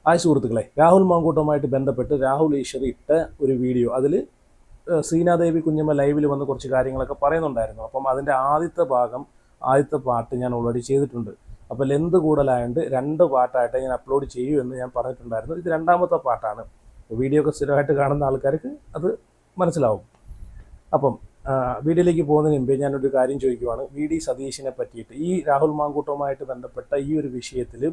Hi സുഹൃത്തുക്കളെ, രാഹുൽ മാങ്കൂട്ടവുമായിട്ട് ബന്ധപ്പെട്ട് രാഹുൽ ഈശ്വർ ഇട്ട ഒരു വീഡിയോ, അതിൽ ശ്രീനാദേവി കുഞ്ഞമ്മ ലൈവിൽ വന്ന് കുറച്ച് കാര്യങ്ങളൊക്കെ പറയുന്നുണ്ടായിരുന്നു. അപ്പം അതിൻ്റെ ആദ്യത്തെ പാട്ട് ഞാൻ ഓൾറെഡി ചെയ്തിട്ടുണ്ട്. അപ്പോൾ ലെന്ത് കൂടുതലായതുകൊണ്ട് 2 പാട്ടായിട്ട് ഞാൻ അപ്ലോഡ് ചെയ്യുമെന്ന് ഞാൻ പറഞ്ഞിട്ടുണ്ടായിരുന്നു. ഇത് 2ാമത്തെ പാട്ടാണ്. വീഡിയോ ഒക്കെ സ്ഥിരമായിട്ട് കാണുന്ന ആൾക്കാർക്ക് അത് മനസ്സിലാവും. അപ്പം വീഡിയോയിലേക്ക് പോകുന്നതിന് മുമ്പേ ഞാനൊരു കാര്യം ചോദിക്കുവാണ്. വി.ഡി. സതീശനെ പറ്റിയിട്ട്, ഈ രാഹുൽ മാങ്കൂട്ടവുമായിട്ട് ബന്ധപ്പെട്ട ഈ ഒരു വിഷയത്തിൽ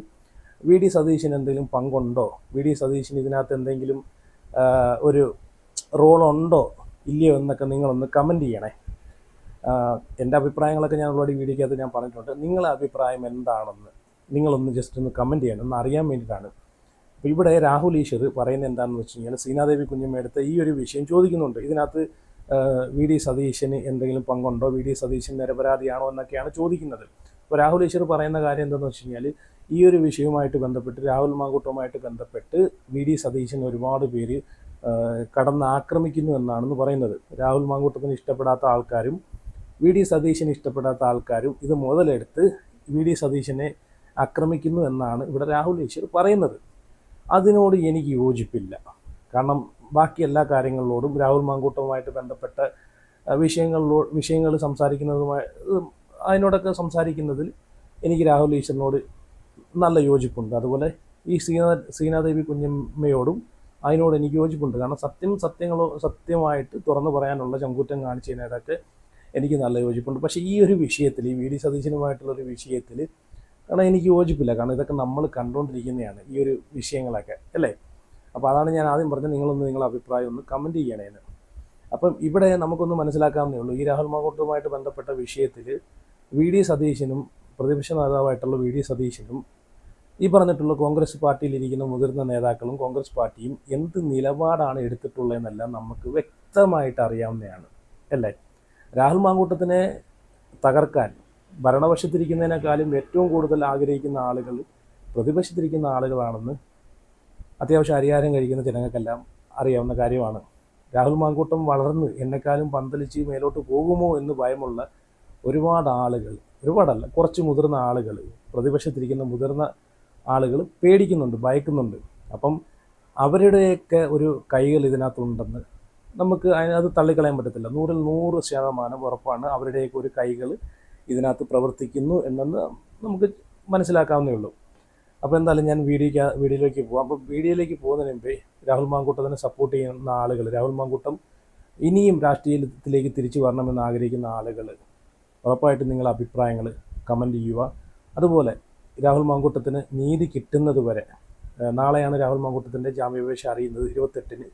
വി.ഡി. സതീശന് എന്തെങ്കിലും പങ്കുണ്ടോ? വി.ഡി. സതീശന് ഇതിനകത്ത് എന്തെങ്കിലും ഒരു റോളുണ്ടോ ഇല്ലയോ എന്നൊക്കെ നിങ്ങളൊന്ന് കമൻറ്റ് ചെയ്യണേ. എൻ്റെ അഭിപ്രായങ്ങളൊക്കെ ഞാൻ ഓൾറെഡി വീഡിയോയ്ക്കകത്ത് ഞാൻ പറഞ്ഞിട്ടുണ്ട്. നിങ്ങളുടെ അഭിപ്രായം എന്താണെന്ന് നിങ്ങളൊന്ന് ജസ്റ്റ് ഒന്ന് കമൻറ്റ് ചെയ്യണം, ഒന്ന് അറിയാൻ വേണ്ടിയിട്ടാണ്. അപ്പോൾ ഇവിടെ രാഹുൽ ഈശ്വർ പറയുന്നത് എന്താണെന്ന് വെച്ച് കഴിഞ്ഞാൽ, ശ്രീനാദേവി കുഞ്ഞമ്മയെടുത്ത് ഈ ഒരു വിഷയം ചോദിക്കുന്നുണ്ട്. ഇതിനകത്ത് വി.ഡി. സതീശന് എന്തെങ്കിലും പങ്കുണ്ടോ, വി.ഡി. സതീശൻ നിരപരാധിയാണോ എന്നൊക്കെയാണ് ചോദിക്കുന്നത്. അപ്പോൾ രാഹുൽ ഈശ്വർ പറയുന്ന കാര്യം എന്താണെന്ന് വെച്ച് കഴിഞ്ഞാൽ, ഈ ഒരു വിഷയവുമായിട്ട് ബന്ധപ്പെട്ട്, രാഹുൽ മാങ്കൂട്ടവുമായിട്ട് ബന്ധപ്പെട്ട് വി.ഡി. സതീശൻ ഒരുപാട് പേര് കടന്നാക്രമിക്കുന്നു എന്നാണെന്ന് പറയുന്നത്. രാഹുൽ മാങ്കൂട്ടത്തിന് ഇഷ്ടപ്പെടാത്ത ആൾക്കാരും വി.ഡി. സതീശന് ഇഷ്ടപ്പെടാത്ത ആൾക്കാരും ഇത് മുതലെടുത്ത് വി.ഡി. സതീശനെ ആക്രമിക്കുന്നു എന്നാണ് ഇവിടെ രാഹുൽ ഈശ്വർ പറയുന്നത്. അതിനോട് എനിക്ക് യോജിപ്പില്ല. കാരണം ബാക്കി എല്ലാ കാര്യങ്ങളിലോടും രാഹുൽ മാങ്കൂട്ടവുമായിട്ട് ബന്ധപ്പെട്ട വിഷയങ്ങൾ സംസാരിക്കുന്നതുമായി അതിനോടൊക്കെ സംസാരിക്കുന്നതിൽ എനിക്ക് രാഹുൽ ഈശ്വറിനോട് നല്ല യോജിപ്പുണ്ട്. അതുപോലെ ഈ ശ്രീനാദേവി കുഞ്ഞമ്മയോടും അതിനോട് എനിക്ക് യോജിപ്പുണ്ട്. കാരണം സത്യമായിട്ട് തുറന്നു പറയാനുള്ള ചങ്കൂറ്റം കാണിച്ചതിനൊക്കെ എനിക്ക് നല്ല യോജിപ്പുണ്ട്. പക്ഷേ ഈ ഒരു വിഷയത്തിൽ, ഈ വി.ഡി. സതീശനുമായിട്ടുള്ളൊരു വിഷയത്തിൽ കാരണം എനിക്ക് യോജിപ്പില്ല. കാരണം ഇതൊക്കെ നമ്മൾ കണ്ടുകൊണ്ടിരിക്കുന്നതാണ്, ഈ ഒരു വിഷയങ്ങളൊക്കെ അല്ലേ. അപ്പോൾ അതാണ് ഞാൻ ആദ്യം പറഞ്ഞത്, നിങ്ങളുടെ അഭിപ്രായം ഒന്ന് കമൻറ്റ് ചെയ്യണേന്ന്. അപ്പം ഇവിടെ നമുക്കൊന്ന് മനസ്സിലാക്കാവുന്നേ ഉള്ളൂ. ഈ രാഹുൽ മാങ്കൂട്ടവുമായിട്ട് ബന്ധപ്പെട്ട വിഷയത്തിൽ വി.ഡി. സതീശനും പ്രതിപക്ഷ നേതാവായിട്ടുള്ള വി.ഡി. സതീശനും ഈ പറഞ്ഞിട്ടുള്ള കോൺഗ്രസ് പാർട്ടിയിലിരിക്കുന്ന മുതിർന്ന നേതാക്കളും കോൺഗ്രസ് പാർട്ടിയും എന്ത് നിലപാടാണ് എടുത്തിട്ടുള്ളതെന്നെല്ലാം നമുക്ക് വ്യക്തമായിട്ട് അറിയാവുന്നതാണ് അല്ലേ. രാഹുൽ മാങ്കൂട്ടത്തിനെ തകർക്കാൻ ഭരണപക്ഷത്തിരിക്കുന്നതിനേക്കാളും ഏറ്റവും കൂടുതൽ ആഗ്രഹിക്കുന്ന ആളുകൾ പ്രതിപക്ഷത്തിരിക്കുന്ന ആളുകളാണെന്ന് അത്യാവശ്യം അരിയാരം കഴിക്കുന്ന ജനങ്ങൾക്കെല്ലാം അറിയാവുന്ന കാര്യമാണ്. രാഹുൽ മാങ്കൂട്ടം വളർന്ന് എന്നെക്കാളും പന്തലിച്ച് മേലോട്ട് പോകുമോ എന്ന് ഭയമുള്ള ഒരുപാടല്ല, കുറച്ച് മുതിർന്ന ആളുകൾ, പ്രതിപക്ഷത്തിരിക്കുന്ന മുതിർന്ന ആളുകൾ പേടിക്കുന്നുണ്ട്, ഭയക്കുന്നുണ്ട്. അപ്പം അവരുടെയൊക്കെ ഒരു കൈകൾ ഇതിനകത്തുണ്ടെന്ന് നമുക്ക് അത് തള്ളിക്കളയാൻ പറ്റത്തില്ല. 100% ഉറപ്പാണ് അവരുടെയൊക്കെ ഒരു കൈകൾ ഇതിനകത്ത് പ്രവർത്തിക്കുന്നു എന്നെന്ന് നമുക്ക് മനസ്സിലാക്കാവുന്നേ ഉള്ളൂ. അപ്പോൾ എന്തായാലും ഞാൻ വീഡിയോയിലേക്ക് പോകാം. അപ്പോൾ വീഡിയോയിലേക്ക് പോകുന്നതിന് മുമ്പേ രാഹുൽ മാങ്കൂട്ടത്തിനെ സപ്പോർട്ട് ചെയ്യുന്ന ആളുകൾ, രാഹുൽ മാങ്കൂട്ടം ഇനിയും രാഷ്ട്രീയത്തിലേക്ക് തിരിച്ചു വരണമെന്ന് ആഗ്രഹിക്കുന്ന ആളുകൾ ഉറപ്പായിട്ടും നിങ്ങളുടെ അഭിപ്രായങ്ങൾ കമൻറ്റ് ചെയ്യുക. അതുപോലെ രാഹുൽ മാങ്കൂട്ടത്തിന് നീതി കിട്ടുന്നത് വരെ, നാളെയാണ് രാഹുൽ മാങ്കൂട്ടത്തിൻ്റെ ജാമ്യാപേക്ഷ അറിയുന്നത്, 28-ന്.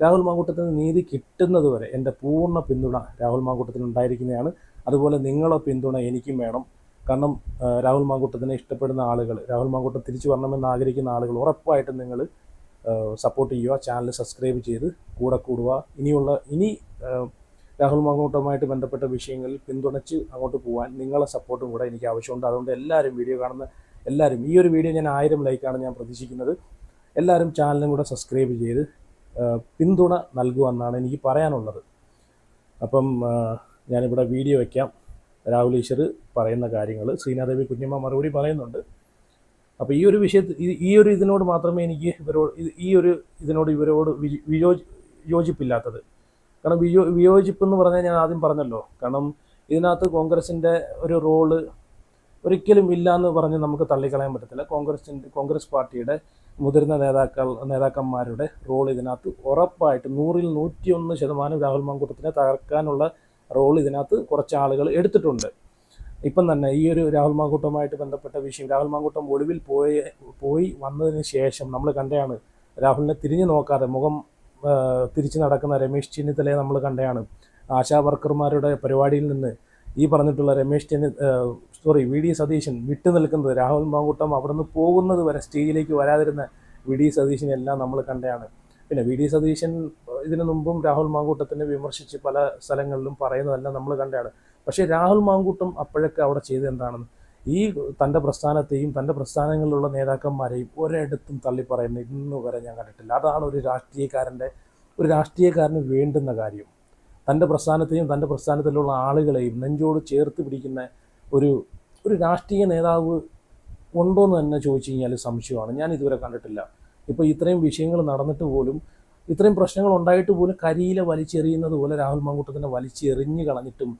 രാഹുൽ മാങ്കൂട്ടത്തിന് നീതി കിട്ടുന്നത് വരെ എൻ്റെ പൂർണ്ണ പിന്തുണ രാഹുൽ മാങ്കൂട്ടത്തിന് ഉണ്ടായിരിക്കുന്നതാണ്. അതുപോലെ നിങ്ങളെ പിന്തുണ എനിക്കും വേണം. കാരണം രാഹുൽ മാങ്കൂട്ടത്തിനെ ഇഷ്ടപ്പെടുന്ന ആളുകൾ, രാഹുൽ മാങ്കൂട്ടം തിരിച്ചു വരണമെന്ന് ആഗ്രഹിക്കുന്ന ആളുകൾ ഉറപ്പായിട്ടും നിങ്ങൾ സപ്പോർട്ട് ചെയ്യുക, ചാനൽ സബ്സ്ക്രൈബ് ചെയ്ത് കൂടെ കൂടുക. ഇനി രാഹുൽ മാങ്കൂട്ടവുമായിട്ട് ബന്ധപ്പെട്ട വിഷയങ്ങളിൽ പിന്തുണച്ച് അങ്ങോട്ട് പോകാൻ നിങ്ങളെ സപ്പോർട്ടും കൂടെ എനിക്ക് ആവശ്യമുണ്ട്. അതുകൊണ്ട് എല്ലാവരും, വീഡിയോ കാണുന്ന എല്ലാവരും, ഈ ഒരു വീഡിയോ ഞാൻ 1000 ലൈക്കാണ് ഞാൻ പ്രതീക്ഷിക്കുന്നത്. എല്ലാവരും ചാനലും കൂടെ സബ്സ്ക്രൈബ് ചെയ്ത് പിന്തുണ നൽകുമെന്നാണ് എനിക്ക് പറയാനുള്ളത്. അപ്പം ഞാനിവിടെ വീഡിയോ വയ്ക്കാം. രാഹുൽ ഈശ്വർ പറയുന്ന കാര്യങ്ങൾ, ശ്രീനാദേവി കുഞ്ഞമ്മ മറുപടി പറയുന്നുണ്ട്. അപ്പോൾ ഇതിനോട് മാത്രമേ എനിക്ക് ഇവരോട് യോജിപ്പില്ലാത്തത്. കാരണം വിയോജിപ്പെന്ന് പറഞ്ഞാൽ ഞാൻ ആദ്യം പറഞ്ഞല്ലോ. കാരണം ഇതിനകത്ത് കോൺഗ്രസിൻ്റെ ഒരു റോള് ഒരിക്കലും ഇല്ല എന്ന് പറഞ്ഞ് നമുക്ക് തള്ളിക്കളയാൻ പറ്റത്തില്ല. കോൺഗ്രസ് പാർട്ടിയുടെ മുതിർന്ന നേതാക്കന്മാരുടെ റോൾ ഇതിനകത്ത് ഉറപ്പായിട്ട് 101% രാഹുൽ മാങ്കൂട്ടത്തിനെ തകർക്കാനുള്ള റോൾ ഇതിനകത്ത് കുറച്ച് ആളുകൾ എടുത്തിട്ടുണ്ട്. ഇപ്പം തന്നെ ഈ ഒരു രാഹുൽ മാങ്കൂട്ടവുമായിട്ട് ബന്ധപ്പെട്ട വിഷയം, രാഹുൽ മാങ്കൂട്ടം ഒളിവിൽ പോയി വന്നതിന് ശേഷം നമ്മൾ കണ്ടതാണ്, രാഹുലിനെ തിരിഞ്ഞു നോക്കാതെ മുഖം തിരിച്ചു നടക്കുന്ന രമേശ് ചെന്നിത്തലയെ നമ്മൾ കണ്ടതാണ്. ആശാ വർക്കർമാരുടെ പരിപാടിയിൽ നിന്ന് ഈ പറഞ്ഞിട്ടുള്ള വി.ഡി. സതീശൻ വിട്ടു നിൽക്കുന്നത്, രാഹുൽ മാങ്കൂട്ടം അവിടെ നിന്ന് പോകുന്നത് വരെ സ്റ്റേജിലേക്ക് വരാതിരുന്ന വി.ഡി. സതീശനെല്ലാം നമ്മൾ കണ്ടതാണ്. പിന്നെ വി.ഡി. സതീശൻ ഇതിനു മുമ്പും രാഹുൽ മാങ്കൂട്ടത്തിനെ വിമർശിച്ച് പല സ്ഥലങ്ങളിലും പറയുന്നതെല്ലാം നമ്മൾ കണ്ടതാണ്. പക്ഷേ രാഹുൽ മാങ്കൂട്ടം അപ്പോഴൊക്കെ അവിടെ ചെയ്തത് എന്താണെന്ന്, ഈ തൻ്റെ പ്രസ്ഥാനത്തെയും തൻ്റെ പ്രസ്ഥാനങ്ങളിലുള്ള നേതാക്കന്മാരെയും ഒരിടത്തും തള്ളിപ്പറയുന്ന ഇന്ന് വരെ ഞാൻ കണ്ടിട്ടില്ല. അതാണ് ഒരു രാഷ്ട്രീയക്കാരന് വേണ്ടുന്ന കാര്യം. തൻ്റെ പ്രസ്ഥാനത്തെയും തൻ്റെ പ്രസ്ഥാനത്തിലുള്ള ആളുകളെയും നെഞ്ചോട് ചേർത്ത് പിടിക്കുന്ന ഒരു രാഷ്ട്രീയ നേതാവ് ഉണ്ടോ എന്ന് തന്നെ ചോദിച്ചു കഴിഞ്ഞാൽ സംശയമാണ്. ഞാൻ ഇതുവരെ കണ്ടിട്ടില്ല. ഇപ്പോൾ ഇത്രയും വിഷയങ്ങൾ നടന്നിട്ട് പോലും, ഇത്രയും പ്രശ്നങ്ങൾ ഉണ്ടായിട്ട് പോലും കരിയില വലിച്ചെറിയുന്നത് പോലെ രാഹുൽ മാങ്കൂട്ടത്തിനെ വലിച്ചെറിഞ്ഞ് കളഞ്ഞിട്ടും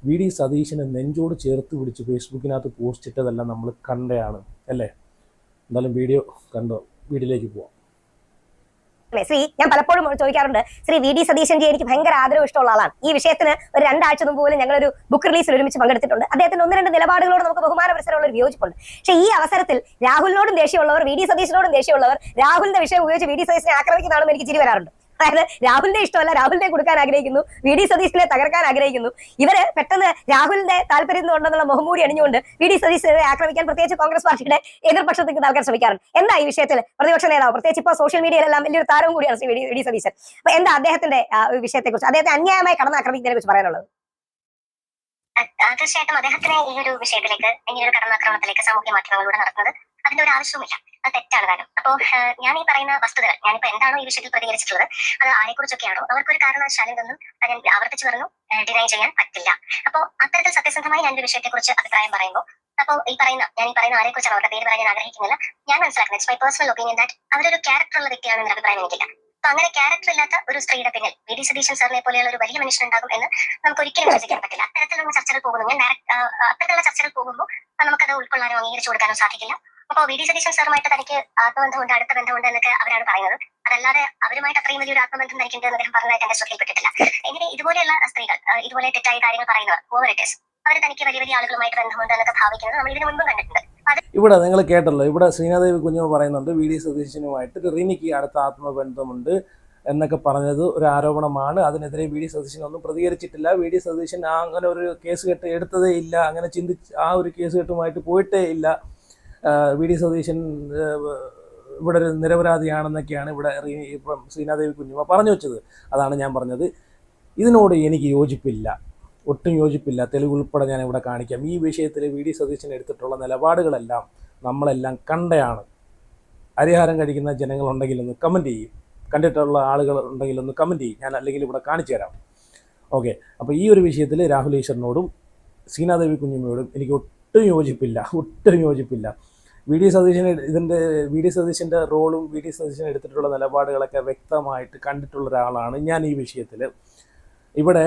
വി ഡി സതീശനെ നെഞ്ചോട് ചേർത്ത് പിടിച്ച് ഫേസ്ബുക്കിനകത്ത് പോസ്റ്റ് ഇട്ടതെല്ലാം നമ്മൾ കണ്ടയാണ് അല്ലേ? എന്തായാലും വീഡിയോ കണ്ടോ, വീഡിയോയിലേക്ക് പോവാം. ശ്രീ, ഞാൻ പലപ്പോഴും ചോദിക്കാറുണ്ട്, ശ്രീ വി ഡി സതീശൻജി എനിക്ക് ഭയങ്കര ആദരവ് ഇഷ്ടമുള്ള ആളാണ്. ഈ വിഷയത്തിന് ഒരു 2 ആഴ്ച മുമ്പ് പോലും ഞങ്ങളൊരു ബുക്ക് റിലീസിൽ ഒരുമിച്ച് പങ്കെടുത്തിട്ടുണ്ട്. അദ്ദേഹത്തിന്റെ 1-2 നിലപാടുകളോട് നമുക്ക് ബഹുമാനപരസരമുള്ള ഒരു വിയോജിപ്പുണ്ട്. പക്ഷേ ഈ അവസരത്തിൽ രാഹുലിനോടും ദേഷ്യമുള്ളവർ, വി ഡി സതീശനോടും ദേഷ്യമുള്ളവർ രാഹുലിന്റെ വിഷയം ഉപയോഗിച്ച് വി ഡി സതീശനെ ആക്രമിക്കുന്നതാണെന്ന് എനിക്ക് ചിരി വരാറുണ്ട്. അതായത് രാഹുലിന്റെ ഇഷ്ടമല്ല, രാഹുലിനെ കൊടുക്കാൻ ആഗ്രഹിക്കുന്നു, വി ഡി സതീശനെ തകർക്കാൻ ആഗ്രഹിക്കുന്നു. ഇവര് പെട്ടെന്ന് രാഹുലിന്റെ താല്പര്യം ഉണ്ടെന്നുള്ള മുഖംമൂടി അണിഞ്ഞുകൊണ്ട് വി ഡി സതീശനെ ആക്രമിക്കാൻ പ്രത്യേകിച്ച് കോൺഗ്രസ് പാർട്ടിയുടെ എതിർപക്ഷത്തേക്ക് നൽകാൻ ശ്രമിക്കാറുണ്ട്. എന്താ ഈ വിഷയത്തിൽ പ്രതിപക്ഷ നേതാവ്, പ്രത്യേകിച്ച് ഇപ്പോൾ സോഷ്യൽ മീഡിയയിലെല്ലാം വലിയൊരു താരവും കൂടിയാണ് ശ്രീ വി ഡി സതീശൻ. അപ്പൊ എന്താ അദ്ദേഹത്തിന്റെ വിഷയത്തെക്കുറിച്ച്, അദ്ദേഹത്തെ അന്യായമായി കടന്നാക്രമിക്കുന്നതിനെ കുറിച്ച് പറയാനുള്ളത്? തീർച്ചയായിട്ടും അദ്ദേഹത്തിന് ഈ ഒരു വിഷയത്തിലേക്ക്, ഈ ഒരു കടന്നാക്രമണത്തിലേക്ക് സാമൂഹ്യ മാധ്യമങ്ങളിലൂടെ നടത്തുന്നത് അതിന്റെ ഒരു ആവശ്യവുമില്ല. അത് തെറ്റാണ് കാര്യം. അപ്പോ ഞാൻ ഈ പറയുന്ന വസ്തുതകൾ, ഞാനിപ്പോ എന്താണോ ഈ വിഷയത്തിൽ പ്രതികരിച്ചിട്ടുള്ളത്, അത് ആരെക്കുറിച്ചൊക്കെയാണോ അവർക്കൊരു കാരണവശാലും ഇതൊന്നും ഞാൻ ആവർത്തിച്ചു പറഞ്ഞു ഡിനൈ ചെയ്യാൻ പറ്റില്ല. അപ്പോൾ അത്തരത്തിൽ സത്യസന്ധമായി ഞാൻ ഈ വിഷയത്തെക്കുറിച്ച് അഭിപ്രായം പറയുമ്പോൾ, അപ്പോൾ ഞാൻ ഈ പറയുന്ന ആരെക്കുറിച്ചാണ്, അവരുടെ പേര് പറയാൻ ആഗ്രഹിക്കുന്നില്ല. ഞാൻ മനസ്സിലാക്കുന്നത്, it's my personal opinion, that അവരൊരു ക്യാരക്ടർ ഉള്ള വ്യക്തിയാണെന്ന അഭിപ്രായം എനിക്കില്ല. അപ്പൊ അങ്ങനെ ക്യാരക്ടർ ഇല്ലാത്ത ഒരു സ്ത്രീയുടെ പിന്നിൽ വി ഡി സതീശൻ സാറിനെ പോലെയുള്ള ഒരു വലിയ മനുഷ്യൻ ഉണ്ടാകും എന്ന് നമുക്ക് ഒരിക്കലും വിശ്വസിക്കാൻ പറ്റില്ല. അത്തരത്തിലുള്ള ചർച്ചകൾ പോകുന്നു, അത്തരത്തിലുള്ള ചർച്ചകൾ പോകുമ്പോൾ നമുക്കത് ഉൾക്കൊള്ളാനോ അംഗീകരിച്ചു കൊടുക്കാനോ സാധിക്കില്ല. അപ്പോൾ വി ഡി സതീശൻ സാറുമായിട്ട് തനിക്ക് ആത്മബന്ധമുണ്ട്, അടുത്ത ബന്ധമുണ്ട് എന്നൊക്കെ അവരാണ് പറയുന്നത്. അതല്ലാതെ അവരുമായിട്ട് അത്രയും വലിയൊരു ആത്മബന്ധം തനിക്കുണ്ട് എന്ന് അദ്ദേഹം പറഞ്ഞതായിട്ട് എന്റെ ശ്രദ്ധയിൽപ്പെട്ടിട്ടില്ല. എങ്ങനെ ഇതുപോലെയുള്ള സ്ത്രീകൾ, ഇതുപോലെ തെറ്റായ കാര്യങ്ങൾ പറയുന്നവർ, ഓവറിറ്റേഴ്സ്, അവർ തനിക്ക് വലിയ വലിയ ആളുകളുമായിട്ട് ബന്ധമുണ്ട് എന്നൊക്കെ ഭാവിക്കുന്നത് നമ്മൾ ഇതിനു മുൻപും കണ്ടിട്ടുണ്ട്. ഇവിടെ നിങ്ങൾ കേട്ടല്ലോ, ഇവിടെ ശ്രീനാദേവി കുഞ്ഞമ്മ പറയുന്നുണ്ട് വി ഡി സതീശനുമായിട്ട് റിനിക്ക് അടുത്ത ആത്മബന്ധമുണ്ട് എന്നൊക്കെ പറഞ്ഞത് ഒരു ആരോപണമാണ്. അതിനെതിരെ വി ഡി സതീശൻ ഒന്നും പ്രതികരിച്ചിട്ടില്ല. വി ഡി സതീശൻ അങ്ങനെ ഒരു കേസ് കെട്ട് എടുത്തതേ ഇല്ല, അങ്ങനെ ആ ഒരു കേസ് കെട്ടുമായിട്ട് പോയിട്ടേ ഇല്ല. വി ഡി സതീശൻ ഇവിടെ ഒരു നിരപരാധിയാണെന്നൊക്കെയാണ് ഇവിടെ ഇപ്പം ശ്രീനാദേവി കുഞ്ഞമ്മ പറഞ്ഞു വെച്ചത്. അതാണ് ഞാൻ പറഞ്ഞത്, ഇതിനോട് എനിക്ക് യോജിപ്പില്ല, ഒട്ടും യോജിപ്പില്ല. തെളിവ് ഉൾപ്പെടെ ഞാൻ ഇവിടെ കാണിക്കാം. ഈ വിഷയത്തിൽ വി ഡി സതീശൻ എടുത്തിട്ടുള്ള നിലപാടുകളെല്ലാം നമ്മളെല്ലാം കണ്ടയാണ്. അരിഹാരം കഴിക്കുന്ന ജനങ്ങളുണ്ടെങ്കിലൊന്ന് കമൻറ്റ് ചെയ്യും, കണ്ടിട്ടുള്ള ആളുകൾ ഉണ്ടെങ്കിലൊന്ന് കമൻറ്റ് ചെയ്യും, ഞാൻ അല്ലെങ്കിൽ ഇവിടെ കാണിച്ചു തരാം. ഓക്കെ, അപ്പോൾ ഈ ഒരു വിഷയത്തിൽ രാഹുൽ ഈശ്വറിനോടും ശ്രീനാദേവി കുഞ്ഞമ്മയോടും എനിക്ക് ഒട്ടും യോജിപ്പില്ല. വി ഡി സതീശൻ്റെ റോളും വി ഡി സതീശൻ എടുത്തിട്ടുള്ള നിലപാടുകളൊക്കെ വ്യക്തമായിട്ട് കണ്ടിട്ടുള്ള ഒരാളാണ് ഞാൻ ഈ വിഷയത്തിൽ. ഇവിടെ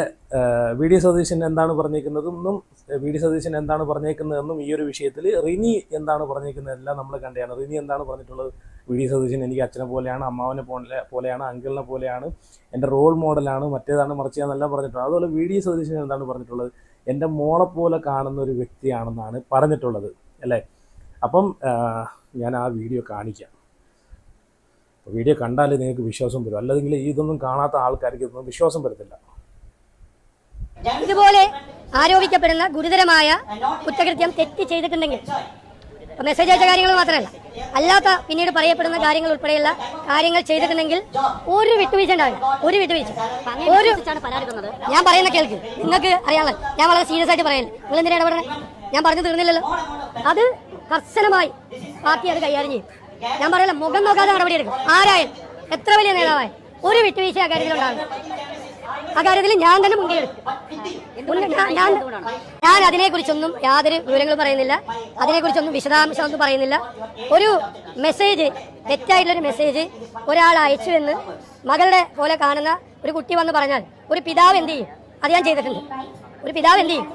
വി ഡി സതീശൻ എന്താണ് പറഞ്ഞേക്കുന്നതെന്നും ഈ ഒരു വിഷയത്തിൽ റിനി എന്താണ് പറഞ്ഞേക്കുന്നതെല്ലാം നമ്മൾ കണ്ടതാണ്. റിനി എന്താണ് പറഞ്ഞിട്ടുള്ളത്? വി ഡി സതീശൻ എനിക്ക് അച്ഛനെ പോലെയാണ്, അമ്മാവനെ പോലെയാണ്, അങ്കിളിനെ പോലെയാണ്, എൻ്റെ റോൾ മോഡലാണ്, മറ്റേതാണ് മറിച്ചാന്നെല്ലാം പറഞ്ഞിട്ടുള്ളത്. അതുപോലെ വി ഡി സതീശൻ എന്താണ് പറഞ്ഞിട്ടുള്ളത്? എൻ്റെ മോളെ പോലെ കാണുന്ന ഒരു വ്യക്തിയാണെന്നാണ് പറഞ്ഞിട്ടുള്ളത് അല്ലേ? അപ്പം ഞാൻ ആ വീഡിയോ കാണിക്കാം. വീഡിയോ കണ്ടാലേ നിങ്ങൾക്ക് വിശ്വാസം വരും, അല്ലെങ്കിൽ ഇതൊന്നും കാണാത്ത ആൾക്കാർക്ക് ഇതൊന്നും വിശ്വാസം വരത്തില്ല. ഇതുപോലെ ആരോപിക്കപ്പെടുന്ന ഗുരുതരമായ കുറ്റകൃത്യം തെറ്റ് ചെയ്തിട്ടുണ്ടെങ്കിൽ, മെസ്സേജ് അയച്ച കാര്യങ്ങൾ മാത്രമല്ല, അല്ലാത്ത പിന്നീട് പറയപ്പെടുന്ന കാര്യങ്ങൾ ഉൾപ്പെടെയുള്ള കാര്യങ്ങൾ ചെയ്തിട്ടുണ്ടെങ്കിൽ ഒരു വിട്ടുവീഴ്ച ഉണ്ടാവില്ല. ഞാൻ പറയുന്ന കേൾക്ക്, നിങ്ങൾക്ക് അറിയാമല്ലോ, ഞാൻ വളരെ സീരിയസ് ആയിട്ട് പറയല്ലേ, നിങ്ങൾ എന്തിനാ ഇടപെടണേ? ഞാൻ പറഞ്ഞു തീർന്നില്ലല്ലോ. അത് കർശനമായി പാർട്ടി അത് കൈകാര്യം ചെയ്യും. ഞാൻ പറയല, മുഖം നോക്കാതെ നടപടിയെടുക്കും. ആരായാലും എത്ര വലിയ നേതാവായാലും ഒരു വിട്ടുവീഴ്ച ആ കാര്യത്തിൽ ഉണ്ടാവില്ല. ആ കാര്യത്തിൽ ഞാൻ തന്നെ മുൻകൈയെടുക്കും. ഞാൻ അതിനെക്കുറിച്ചൊന്നും യാതൊരു വിവരങ്ങളും പറയുന്നില്ല, അതിനെക്കുറിച്ചൊന്നും വിശദാംശമൊന്നും പറയുന്നില്ല. ഒരു മെസ്സേജ്, തെറ്റായിട്ടുള്ളൊരു മെസ്സേജ് ഒരാൾ അയച്ചു എന്ന് മകളുടെ പോലെ കാണുന്ന ഒരു കുട്ടി വന്ന് പറഞ്ഞാൽ ഒരു പിതാവ് എന്ത് ചെയ്യും? അത് ഞാൻ ചെയ്തിട്ടുണ്ട്. ഒരു പിതാവ് എന്ത് ചെയ്യും?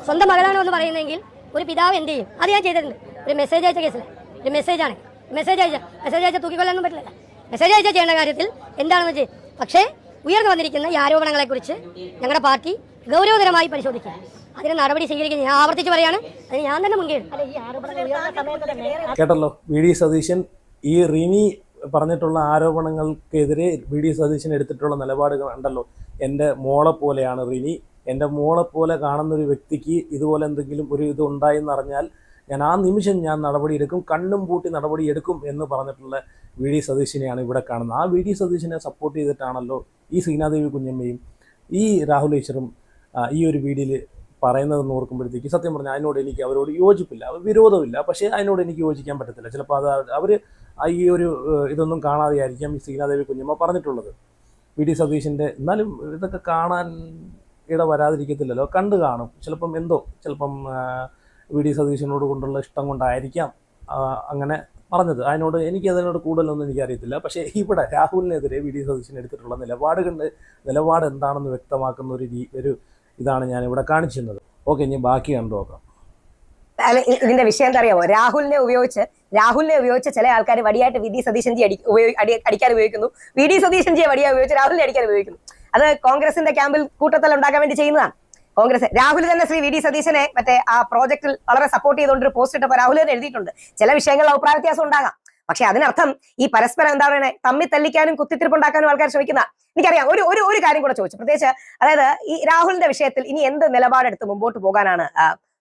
സ്വന്തം മകളാണോ എന്ന് പറയുന്നെങ്കിൽ ഒരു പിതാവ് എന്ത് ചെയ്യും? അത് ഞാൻ ചെയ്തിട്ടുണ്ട്. ഒരു മെസ്സേജ് അയച്ച കേസിൽ, ഒരു മെസ്സേജാണ്, മെസ്സേജ് അയച്ച തൂക്കിക്കൊല്ലാനൊന്നും പറ്റില്ല. മെസ്സേജ് അയച്ച ചെയ്യേണ്ട കാര്യത്തിൽ എന്താണെന്ന് വെച്ചാൽ, പക്ഷേ ഉയർന്നു വന്നിരിക്കുന്ന ഈ ആരോപണങ്ങളെക്കുറിച്ച് ഞങ്ങളുടെ പാർട്ടി ഗൗരവതരമായി പരിശോധിക്കുക, അതിന് നടപടി സ്വീകരിക്കുക. ഞാൻ ആവർത്തിച്ച് പറയാണ്, അത് ഞാൻ തന്നെ മുൻകൈയെടുക്കും. കേട്ടല്ലോ, വി ഡി സതീശൻ ഈ റിനി പറഞ്ഞിട്ടുള്ള ആരോപണങ്ങൾക്കെതിരെ വി ഡി സതീശൻ എടുത്തിട്ടുള്ള നിലപാടുകൾ ഉണ്ടല്ലോ. എൻ്റെ മോളെ പോലെയാണ് റിനി, എൻ്റെ മോളെ പോലെ കാണുന്നൊരു വ്യക്തിക്ക് ഇതുപോലെ എന്തെങ്കിലും ഒരു ഇത് ഉണ്ടായെന്ന് അറിഞ്ഞാൽ ഞാൻ ആ നിമിഷം നടപടിയെടുക്കും, കണ്ണും പൂട്ടി നടപടിയെടുക്കും എന്ന് പറഞ്ഞിട്ടുള്ള വി ഡി സതീശനെയാണ് ഇവിടെ കാണുന്നത്. ആ വി ഡി സതീശനെ സപ്പോർട്ട് ചെയ്തിട്ടാണല്ലോ ഈ ശ്രീനാദേവി കുഞ്ഞമ്മയും ഈ രാഹുൽ ഈശ്വറും ഈ ഒരു വീഡിയോയിൽ പറയുന്നതെന്ന് ഓർക്കുമ്പോഴത്തേക്ക് സത്യം പറഞ്ഞാൽ അതിനോട് എനിക്ക് അവരോട് യോജിപ്പില്ല, വിരോധമില്ല. പക്ഷേ അതിനോട് എനിക്ക് യോജിക്കാൻ പറ്റത്തില്ല. ചിലപ്പോൾ അത് അവർ ഈ ഒരു ഇതൊന്നും കാണാതെയായിരിക്കാം ഈ ശ്രീനാദേവി കുഞ്ഞമ്മ പറഞ്ഞിട്ടുള്ളത്. വി ഡി സതീശൻ്റെ എന്നാലും ഇതൊക്കെ കാണാൻ ഇട വരാതിരിക്കത്തില്ലല്ലോ, കണ്ടു കാണും. ചിലപ്പം വി ഡി സതീശനോട് കൊണ്ടുള്ള ഇഷ്ടം കൊണ്ടായിരിക്കാം അങ്ങനെ പറഞ്ഞത്. അതിനോട് കൂടുതലൊന്നും എനിക്കറിയത്തില്ല. പക്ഷേ ഇവിടെ രാഹുലിനെതിരെ വി ഡി സതീശൻ എടുത്തിട്ടുള്ള നിലപാട് എന്താണെന്ന് വ്യക്തമാക്കുന്ന ഒരു ഇതാണ് ഞാനിവിടെ കാണിച്ചിരുന്നത്. ഓക്കെ, ഇനി ബാക്കി കണ്ടു നോക്കാം. അല്ല, ഇതിന്റെ വിഷയം എന്താ അറിയാമോ? രാഹുലിനെ ഉപയോഗിച്ച് ചില ആൾക്കാർ വടിയായിട്ട് വി ഡി സതീശൻജി അടിക്കാൻ ഉപയോഗിക്കുന്നു. വി ഡി സതീശൻജിയെ വടിയായി ഉപയോഗിച്ച് രാഹുലിനെ അടിക്കാൻ ഉപയോഗിക്കുന്നു. അത് കോൺഗ്രസിന്റെ ക്യാമ്പിൽ കൂട്ടത്തൽ ഉണ്ടാക്കാൻ വേണ്ടി ചെയ്യുന്നതാണ്. രാഹുൽ തന്നെ ശ്രീ വി ഡി സതീശനെ മറ്റേ ആ പ്രോജക്റ്റിൽ വളരെ സപ്പോർട്ട് ചെയ്തുകൊണ്ട് ഒരു പോസ്റ്റ് ഇട്ടപ്പോൾ രാഹുൽ തന്നെ എഴുതിയിട്ടുണ്ട്, ചില വിഷയങ്ങളിൽ അഭിപ്രായ വ്യത്യാസം ഉണ്ടാകാം, പക്ഷെ അതിനർത്ഥം ഈ പരസ്പരം എന്താ പറയുന്നത്, തമ്മിൽ തല്ലിക്കാനും കുത്തിത്തിരിപ്പുണ്ടാക്കാനും ആൾക്കാർ ശ്രമിക്കുന്ന. എനിക്കറിയാം. ഒരു കാര്യം കൂടെ ചോദിച്ചു, പ്രത്യേകിച്ച് അതായത് ഈ രാഹുലിന്റെ വിഷയത്തിൽ ഇനി എന്ത് നിലപാടെടുത്ത് മുമ്പോട്ട് പോകാനാണ്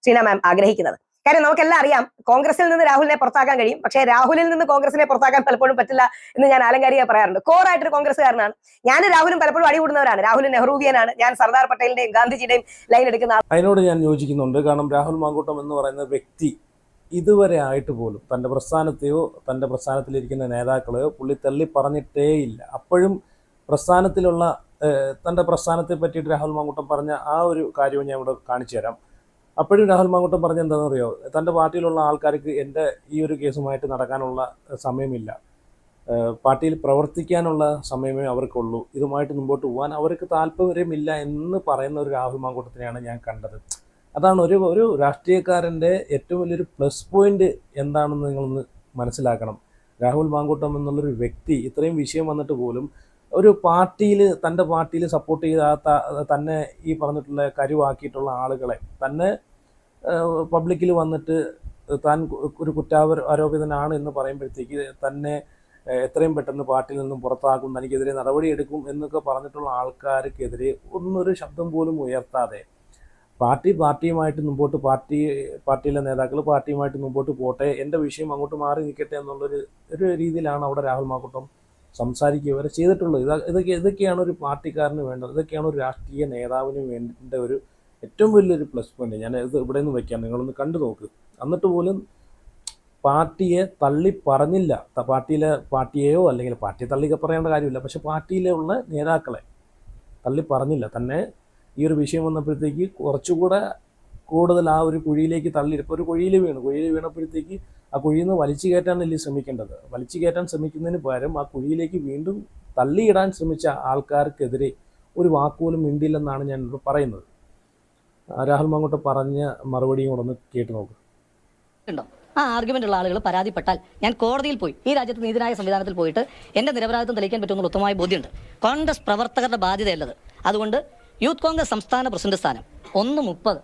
ഷീന മാം ആഗ്രഹിക്കുന്നത്? കാര്യം നമുക്കെല്ലാം അറിയാം, കോൺഗ്രസിൽ നിന്ന് രാഹുലിനെ പുറത്താക്കാൻ കഴിയും, പക്ഷേ രാഹുലിൽ നിന്ന് കോൺഗ്രസിനെ പുറത്താക്കാൻ പലപ്പോഴും പറ്റില്ല എന്ന് ഞാൻ ആലങ്കാരിക പറയാറുണ്ട്. കോറായിട്ടൊരു കോൺഗ്രസ്സുകാരനാണ് ഞാൻ. രാഹുലും പലപ്പോഴും അടികൂടുന്നവരാണ്. രാഹുൽ നെഹ്റുവിയനാണ്, ഞാൻ സർദാർ പട്ടേലിന്റെയും ഗാന്ധിജിയുടെയും ലൈൻ എടുക്കുന്ന അതിനോട് ഞാൻ യോജിക്കുന്നുണ്ട്. കാരണം രാഹുൽ മാങ്കൂട്ടം എന്ന് പറയുന്ന വ്യക്തി ഇതുവരെ ആയിട്ട് പോലും തൻ്റെ പ്രസ്ഥാനത്തെയോ തൻ്റെ പ്രസ്ഥാനത്തിലിരിക്കുന്ന നേതാക്കളെയോ പുള്ളി തള്ളി പറഞ്ഞിട്ടേയില്ല. അപ്പോഴും പ്രസ്ഥാനത്തിലുള്ള തൻ്റെ പ്രസ്ഥാനത്തെ പറ്റിയിട്ട് രാഹുൽ മാങ്കൂട്ടം പറഞ്ഞ ആ ഒരു കാര്യവും ഞാൻ ഇവിടെ കാണിച്ചു തരാം. അപ്പോഴും രാഹുൽ മാങ്കൂട്ടം പറഞ്ഞ എന്താണെന്ന് അറിയോ, തൻ്റെ പാർട്ടിയിലുള്ള ആൾക്കാർക്ക് എൻ്റെ ഈ ഒരു കേസുമായിട്ട് നടക്കാനുള്ള സമയമില്ല, പാർട്ടിയിൽ പ്രവർത്തിക്കാനുള്ള സമയമേ അവർക്കുള്ളൂ, ഇതുമായിട്ട് മുമ്പോട്ട് പോകാൻ അവർക്ക് താല്പര്യമില്ല എന്ന് പറയുന്ന ഒരു രാഹുൽ മാങ്കൂട്ടത്തിനെയാണ് ഞാൻ കണ്ടത്. അതാണ് ഒരു രാഷ്ട്രീയക്കാരൻ്റെ ഏറ്റവും വലിയൊരു പ്ലസ് പോയിന്റ് എന്താണെന്ന് നിങ്ങളൊന്ന് മനസ്സിലാക്കണം. രാഹുൽ മാങ്കൂട്ടം എന്നുള്ളൊരു വ്യക്തി ഇത്രയും വിഷയം വന്നിട്ട് പോലും ഒരു തൻ്റെ പാർട്ടിയിൽ സപ്പോർട്ട് ചെയ്താത്ത തന്നെ ഈ പറഞ്ഞിട്ടുള്ള കരുവാക്കിയിട്ടുള്ള ആളുകളെ തന്നെ പബ്ലിക്കിൽ വന്നിട്ട് താൻ ഒരു ആരോപിതനാണ് എന്ന് പറയുമ്പോഴത്തേക്ക് തന്നെ എത്രയും പെട്ടെന്ന് പാർട്ടിയിൽ നിന്നും പുറത്താക്കും, തനിക്കെതിരെ നടപടിയെടുക്കും എന്നൊക്കെ പറഞ്ഞിട്ടുള്ള ആൾക്കാർക്കെതിരെ ഒന്നൊരു ശബ്ദം പോലും ഉയർത്താതെ പാർട്ടിയുമായിട്ട് മുമ്പോട്ട് പാർട്ടിയിലെ നേതാക്കൾ പാർട്ടിയുമായിട്ട് മുമ്പോട്ട് പോട്ടെ, എൻ്റെ വിഷയം അങ്ങോട്ട് മാറി നിൽക്കട്ടെ ഒരു രീതിയിലാണ് അവിടെ രാഹുൽ മാങ്കൂട്ടം സംസാരിക്കുക വരെ ചെയ്തിട്ടുള്ളത്. ഇതൊക്കെയാണ് ഒരു പാർട്ടിക്കാരന് വേണ്ടത്, ഇതൊക്കെയാണ് ഒരു രാഷ്ട്രീയ നേതാവിന് വേണ്ട ഒരു ഏറ്റവും വലിയൊരു പ്ലസ് പോയിന്റ്. ഞാൻ ഇത് ഇവിടെ നിന്ന് വയ്ക്കാം, നിങ്ങളൊന്ന് കണ്ടു നോക്ക്. എന്നിട്ട് പോലും പാർട്ടിയെ തള്ളി പറഞ്ഞില്ല, പാർട്ടിയെയോ അല്ലെങ്കിൽ പാർട്ടിയെ തള്ളി പറയേണ്ട കാര്യമില്ല, പക്ഷെ പാർട്ടിയിലുള്ള നേതാക്കളെ തള്ളി പറഞ്ഞില്ല. തന്നെ ഈ ഒരു വിഷയം വന്നപ്പോഴത്തേക്ക് കുറച്ചുകൂടെ കൂടുതൽ ആ ഒരു കുഴിയിലേക്ക് ഇപ്പോൾ ഒരു കുഴിയിൽ വീണപ്പോഴത്തേക്ക് ആ കുഴിയിൽ നിന്ന് വലിച്ചു കയറ്റാനല്ലേ ശ്രമിക്കേണ്ടത്. വലിച്ചു കയറ്റാൻ ശ്രമിക്കുന്നതിന് പകരം ആ കുഴിയിലേക്ക് വീണ്ടും തള്ളിയിടാൻ ശ്രമിച്ച ആൾക്കാർക്കെതിരെ ഒരു വാക്കുപോലും മിണ്ടില്ലെന്നാണ് ഞാൻ ഇവിടെ പറയുന്നത്. രാഹുൽ മാങ്കൂട്ടം പറഞ്ഞ മറുപടിയും കൂടെ ഒന്ന് കേട്ട് നോക്ക്. ആ ആർഗ്യുമെന്റ് ഉള്ള ആളുകൾ പരാതിപ്പെട്ടാൽ ഞാൻ കോടതിയിൽ പോയി ഈ രാജ്യത്ത് നീതിന്യായ സംവിധാനത്തിൽ പോയിട്ട് എൻ്റെ നിരപരാധിത്വം തെളിയിക്കാൻ പറ്റുമെന്നുള്ള ഉത്തമമായ ബോധ്യമുണ്ട്. കോൺഗ്രസ് പ്രവർത്തകരുടെ ബാധ്യതയല്ലത്. അതുകൊണ്ട് യൂത്ത് കോൺഗ്രസ് സംസ്ഥാന പ്രസിഡന്റ് സ്ഥാനം 1:30.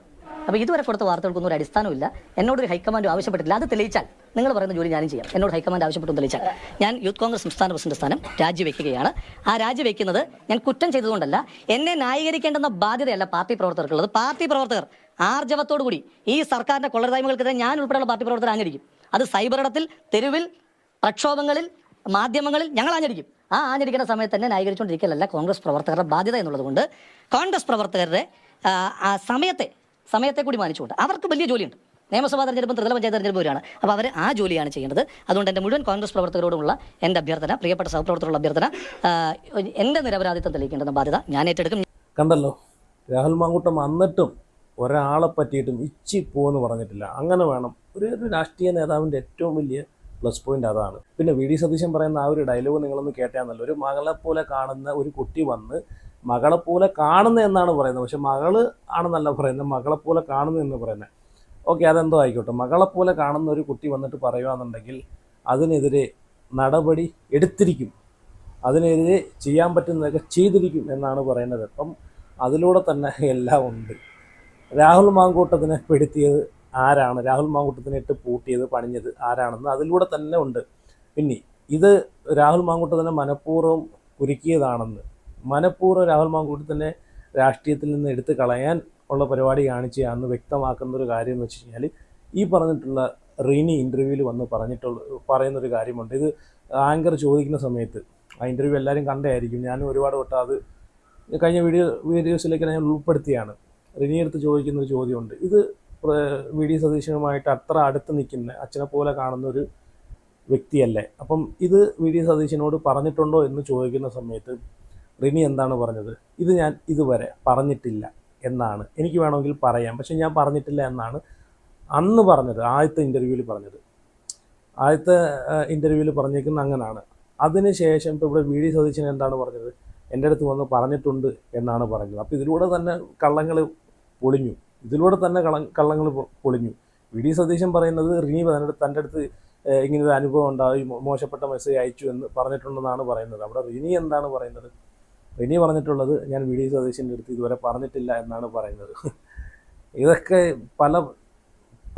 അപ്പോൾ ഇതുവരെ കൊടുത്ത വാർത്തകൾക്കൊന്നും ഒരു അടിസ്ഥാനമില്ല. എന്നോടൊരു ഹൈക്കമാൻഡ് ആവശ്യപ്പെട്ടിട്ടില്ല. അത് തെളിയിച്ചാൽ നിങ്ങൾ പറയുന്ന ജോലി ഞാനും ചെയ്യാം. എന്നോട് ഹൈക്കമാൻഡ് ആവശ്യപ്പെട്ടു തെളിയിച്ചാൽ ഞാൻ യൂത്ത് കോൺഗ്രസ് സംസ്ഥാന പ്രസിഡന്റ് സ്ഥാനം രാജിവെക്കുകയാണ്. ആ രാജിവെക്കുന്നത് ഞാൻ കുറ്റം ചെയ്തതുകൊണ്ടല്ല, എന്നെ ന്യായീകരിക്കേണ്ടുന്ന ബാധ്യതയല്ല പാർട്ടി പ്രവർത്തകർക്കുള്ളത്. പാർട്ടി പ്രവർത്തകർ ആർജവത്തോടു കൂടി ഈ സർക്കാരിന്റെ കൊള്ളരുതായ്മകൾക്കെതിരെ ഞാൻ ഉൾപ്പെടെയുള്ള പാർട്ടി പ്രവർത്തകർ ആഞ്ഞടിക്കും. അത് സൈബറിടത്തിൽ, തെരുവിൽ, പ്രക്ഷോഭങ്ങളിൽ, മാധ്യമങ്ങളിൽ ഞങ്ങൾ ആഞ്ഞടിക്കും. ആ ആഞ്ഞടിക്കുന്ന സമയത്ത് തന്നെ ന്യായീകരിച്ചുകൊണ്ടിരിക്കലല്ല കോൺഗ്രസ് പ്രവർത്തകരുടെ ബാധ്യത എന്നുള്ളത് കൊണ്ട് കോൺഗ്രസ് പ്രവർത്തകരുടെ സമയത്തെ കൂടി മാനിച്ചുകൊണ്ട് അവർക്ക് വലിയ ജോലിയുണ്ട്. നിയമസഭാ തെരഞ്ഞെടുപ്പും ത്രിതല പഞ്ചായത്ത് തെരഞ്ഞെടുപ്പ് വരെയാണ്. അപ്പോൾ അവർ ആ ജോലിയാണ് ചെയ്യേണ്ടത്. അതുകൊണ്ട് എൻ്റെ മുഴുവൻ കോൺഗ്രസ് പ്രവർത്തകരോടുള്ള എൻ്റെ അഭ്യർത്ഥന, പ്രിയപ്പെട്ട സഹപ്രവർത്തകരുടെ അഭ്യർത്ഥന, എൻ്റെ നിരപരാധിത്വം തെളിയിക്കേണ്ടുന്ന ബാധ്യത ഞാൻ ഏറ്റെടുക്കും. കണ്ടല്ലോ, രാഹുൽ മാങ്കൂട്ടം വന്നിട്ടും ഒരാളെ പറ്റിയിട്ടും പോന്ന് പറഞ്ഞിട്ടില്ല. അങ്ങനെ വേണം ഒരു രാഷ്ട്രീയ നേതാവിൻ്റെ ഏറ്റവും വലിയ പ്ലസ് പോയിന്റ് അതാണ്. പിന്നെ വി ഡി സതീശൻ പറയുന്ന ആ ഒരു ഡയലോഗ് നിങ്ങളൊന്ന് കേട്ടാന്നല്ലോ. ഒരു മകളെപ്പോലെ കാണുന്ന ഒരു കുട്ടി വന്ന് മകളെപ്പോലെ കാണുന്ന എന്നാണ് പറയുന്നത്, പക്ഷെ മകള് ആണെന്നല്ല പറയുന്നത്, മകളെപ്പോലെ കാണുന്നു എന്ന് പറയുന്നത്. ഓക്കെ, അതെന്തോ ആയിക്കോട്ടെ. മകളെപ്പോലെ കാണുന്ന ഒരു കുട്ടി വന്നിട്ട് പറയുകയാണെന്നുണ്ടെങ്കിൽ അതിനെതിരെ നടപടി എടുത്തിരിക്കും, അതിനെതിരെ ചെയ്യാൻ പറ്റുന്നതൊക്കെ ചെയ്തിരിക്കും എന്നാണ് പറയുന്നത്. അപ്പം അതിലൂടെ തന്നെ എല്ലാം ഉണ്ട്. രാഹുൽ മാങ്കൂട്ടത്തിനെ പെടുത്തിയത് ആരാണ്, രാഹുൽ മാങ്കൂട്ടത്തിനെ ഇട്ട് പൂട്ടിയത് പണിഞ്ഞത് ആരാണെന്ന് അതിലൂടെ തന്നെ ഉണ്ട്. പിന്നെ ഇത് രാഹുൽ മാങ്കൂട്ടത്തിനെ മനഃപൂർവ്വം കുരുക്കിയതാണെന്ന്, മനഃപൂർവ്വം രാഹുൽ മാങ്കൂട്ടത്തിനെ രാഷ്ട്രീയത്തിൽ നിന്ന് എടുത്ത് കളയാൻ ഉള്ള പരിപാടി കാണിച്ചാന്ന് വ്യക്തമാക്കുന്ന ഒരു കാര്യം എന്ന് വെച്ച് കഴിഞ്ഞാൽ ഈ പറഞ്ഞിട്ടുള്ള റീനി ഇൻ്റർവ്യൂവിൽ വന്ന് പറയുന്നൊരു കാര്യമുണ്ട്. ഇത് ആങ്കർ ചോദിക്കുന്ന സമയത്ത് ആ ഇൻ്റർവ്യൂ എല്ലാവരും കണ്ടായിരിക്കും. ഞാനും ഒരുപാട് വട്ടം അത് കഴിഞ്ഞ വീഡിയോസിലേക്ക് ഞാൻ ഉൾപ്പെടുത്തിയാണ്. റിനി എടുത്ത് ചോദിക്കുന്നൊരു ചോദ്യമുണ്ട്. ഇത് വി ഡി സതീശനുമായിട്ട് അത്ര അടുത്ത് നിൽക്കുന്ന, അച്ഛനെ പോലെ കാണുന്ന ഒരു വ്യക്തിയല്ലേ, അപ്പം ഇത് വി ഡി സതീശനോട് പറഞ്ഞിട്ടുണ്ടോ എന്ന് ചോദിക്കുന്ന സമയത്ത് റിനി എന്താണ് പറഞ്ഞത്? ഇത് ഞാൻ ഇതുവരെ പറഞ്ഞിട്ടില്ല എന്നാണ്. എനിക്ക് വേണമെങ്കിൽ പറയാം, പക്ഷെ ഞാൻ പറഞ്ഞിട്ടില്ല എന്നാണ് അന്ന് പറഞ്ഞത്, ആദ്യത്തെ ഇൻ്റർവ്യൂവിൽ പറഞ്ഞത്. ആദ്യത്തെ ഇൻ്റർവ്യൂവിൽ പറഞ്ഞേക്കുന്ന അങ്ങനെയാണ്. അതിനുശേഷം ഇപ്പോൾ ഇവിടെ വി ഡി സതീശൻ എന്താണ് പറഞ്ഞത്? എൻ്റെ അടുത്ത് വന്ന് പറഞ്ഞിട്ടുണ്ട് എന്നാണ് പറഞ്ഞത്. അപ്പോൾ ഇതിലൂടെ തന്നെ കള്ളങ്ങൾ പൊളിഞ്ഞു. കള്ളങ്ങൾ പൊളിഞ്ഞു. വി ഡി സതീശൻ പറയുന്നത് റിനി തൻ്റെ അടുത്ത് ഇങ്ങനൊരു അനുഭവം ഉണ്ടായി, മോശപ്പെട്ട മെസ്സേജ് അയച്ചു എന്ന് പറഞ്ഞിട്ടുണ്ടെന്നാണ് പറയുന്നത്. അവിടെ റിനി എന്താണ് പറയുന്നത്? റിനി പറഞ്ഞിട്ടുള്ളത് ഞാൻ വി ഡി സതീശൻ്റെ അടുത്ത് ഇതുവരെ പറഞ്ഞിട്ടില്ല എന്നാണ് പറയുന്നത്. ഇതൊക്കെ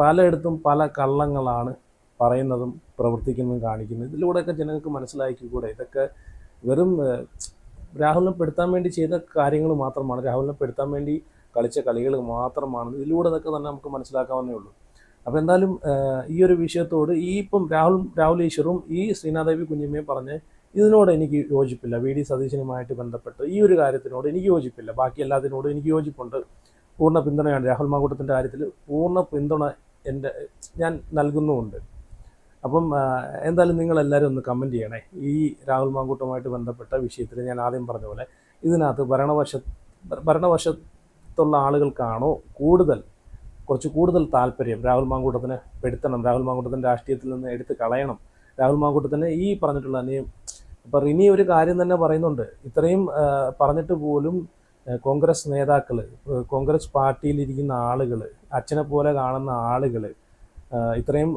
പലയിടത്തും പല കള്ളങ്ങളാണ് പറയുന്നതും പ്രവർത്തിക്കുന്നതും കാണിക്കുന്നത്. ഇതിലൂടെയൊക്കെ ജനങ്ങൾക്ക് മനസ്സിലാക്കിക്കൂടെ? ഇതൊക്കെ വെറും രാഹുലിനെ പെടുത്താൻ വേണ്ടി ചെയ്ത കാര്യങ്ങൾ മാത്രമാണ്, രാഹുലിനെ പെടുത്താൻ വേണ്ടി കളിച്ച കളികൾ മാത്രമാണ്. ഇതിലൂടെ ഇതൊക്കെ തന്നെ നമുക്ക് മനസ്സിലാക്കാവുന്നേ ഉള്ളൂ. അപ്പോൾ എന്തായാലും ഈ ഒരു വിഷയത്തോട് ഇപ്പം രാഹുൽ ഈശ്വറും ഈ ശ്രീനാദേവി കുഞ്ഞമ്മയും പറഞ്ഞ് ഇതിനോട് എനിക്ക് യോജിപ്പില്ല. വി ഡി സതീശനുമായിട്ട് ബന്ധപ്പെട്ട് ഈ ഒരു കാര്യത്തിനോട് എനിക്ക് യോജിപ്പില്ല. ബാക്കി എല്ലാത്തിനോടും എനിക്ക് യോജിപ്പുണ്ട്. പൂർണ്ണ പിന്തുണയാണ്. രാഹുൽ മാങ്കൂട്ടത്തിൻ്റെ കാര്യത്തിൽ പൂർണ്ണ പിന്തുണ ഞാൻ നൽകുന്നുമുണ്ട്. അപ്പം എന്തായാലും നിങ്ങളെല്ലാവരും ഒന്ന് കമൻറ്റ് ചെയ്യണേ. ഈ രാഹുൽ മാങ്കൂട്ടവുമായിട്ട് ബന്ധപ്പെട്ട വിഷയത്തിൽ ഞാൻ ആദ്യം പറഞ്ഞ പോലെ ഇതിനകത്ത് ഭരണവശത്തുള്ള ആളുകൾക്കാണോ കുറച്ച് കൂടുതൽ താല്പര്യം രാഹുൽ മാങ്കൂട്ടത്തിനെ പെടുത്തണം, രാഹുൽ മാങ്കൂട്ടത്തിൻ്റെ രാഷ്ട്രീയത്തിൽ നിന്ന് എടുത്ത് കളയണം, രാഹുൽ മാങ്കൂട്ടത്തിനെ ഈ പറഞ്ഞിട്ടുള്ള ഇപ്പം ഇനി ഒരു കാര്യം തന്നെ പറയുന്നുണ്ട്. ഇത്രയും പറഞ്ഞിട്ട് പോലും കോൺഗ്രസ് നേതാക്കൾ, കോൺഗ്രസ് പാർട്ടിയിലിരിക്കുന്ന ആളുകൾ, അച്ഛനെ പോലെ കാണുന്ന ആളുകൾ ഇത്രയും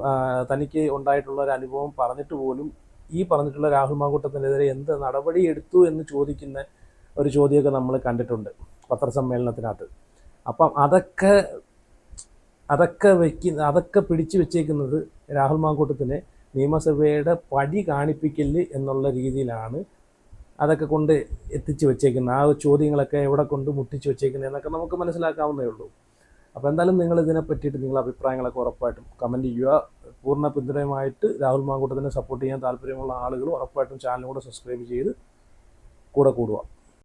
തനിക്ക് ഉണ്ടായിട്ടുള്ള ഒരു അനുഭവം പറഞ്ഞിട്ട് പോലും ഈ പറഞ്ഞിട്ടുള്ള രാഹുൽ മാങ്കൂട്ടത്തിനെതിരെ എന്ത് നടപടി എടുത്തു എന്ന് ചോദിക്കുന്ന ഒരു ചോദ്യമൊക്കെ നമ്മൾ കണ്ടിട്ടുണ്ട് പത്രസമ്മേളനത്തിനകത്ത്. അപ്പം അതൊക്കെ പിടിച്ചു വെച്ചേക്കുന്നത് രാഹുൽ മാങ്കൂട്ടത്തിനെ നിയമസഭയുടെ പടി കാണിപ്പിക്കല് എന്നുള്ള രീതിയിലാണ് അതൊക്കെ കൊണ്ട് എത്തിച്ചു വെച്ചേക്കുന്നത്. ആ ചോദ്യങ്ങളൊക്കെ എവിടെ കൊണ്ട് മുട്ടിച്ചു വെച്ചേക്കുന്നത് എന്നൊക്കെ നമുക്ക് മനസ്സിലാക്കാവുന്നേ ഉള്ളൂ. അപ്പോൾ എന്തായാലും നിങ്ങൾ ഇതിനെ പറ്റിയിട്ട് നിങ്ങളുടെ അഭിപ്രായങ്ങളൊക്കെ ഉറപ്പായിട്ടും കമൻറ്റ് ചെയ്യുക. പൂർണ്ണ പിന്തുണയുമായിട്ട് രാഹുൽ മാങ്കൂട്ടത്തിനെ സപ്പോർട്ട് ചെയ്യാൻ താല്പര്യമുള്ള ആളുകൾ ഉറപ്പായിട്ടും ചാനലും കൂടെ സബ്സ്ക്രൈബ് ചെയ്ത് കൂടെ കൂടുക.